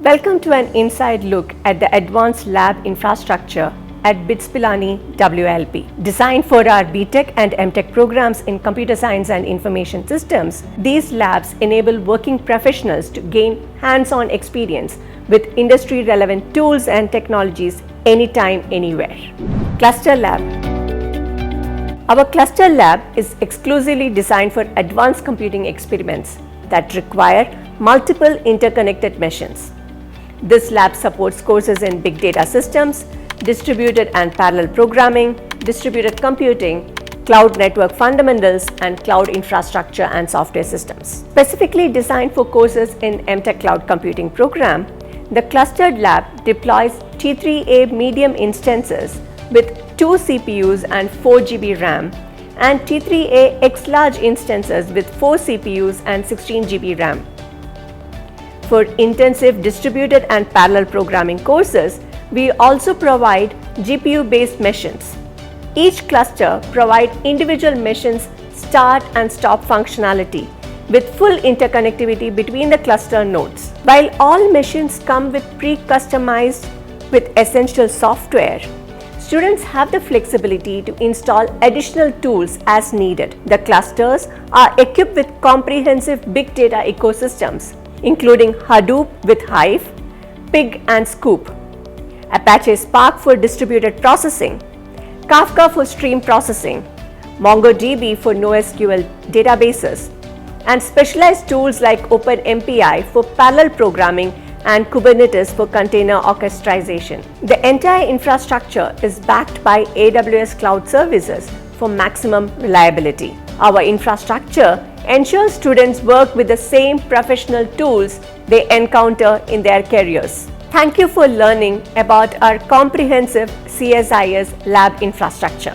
Welcome to an inside look at the advanced lab infrastructure at BITS Pilani WILP. Designed for our B.Tech and M.Tech programs in computer science and information systems, these labs enable working professionals to gain hands-on experience with industry-relevant tools and technologies anytime, anywhere. Cluster Lab. Our Cluster Lab is exclusively designed for advanced computing experiments that require multiple interconnected machines. This lab supports courses in big data systems, distributed and parallel programming, distributed computing, cloud network fundamentals, and cloud infrastructure and software systems. Specifically designed for courses in M.Tech Cloud Computing program, the clustered lab deploys T3A medium instances with 2 CPUs and 4 GB RAM and T3A X-large instances with 4 CPUs and 16 GB RAM. For intensive distributed and parallel programming courses, we also provide GPU-based machines. Each cluster provides individual machines start and stop functionality with full interconnectivity between the cluster nodes. While all machines come with pre-customized with essential software, students have the flexibility to install additional tools as needed. The clusters are equipped with comprehensive big data ecosystems, including Hadoop with Hive, Pig and Scoop, Apache Spark for distributed processing, Kafka for stream processing, MongoDB for NoSQL databases, and specialized tools like OpenMPI for parallel programming and Kubernetes for container orchestration. The entire infrastructure is backed by AWS cloud services for maximum reliability. Our infrastructure ensures students work with the same professional tools they encounter in their careers. Thank you for learning about our comprehensive CSIS lab infrastructure.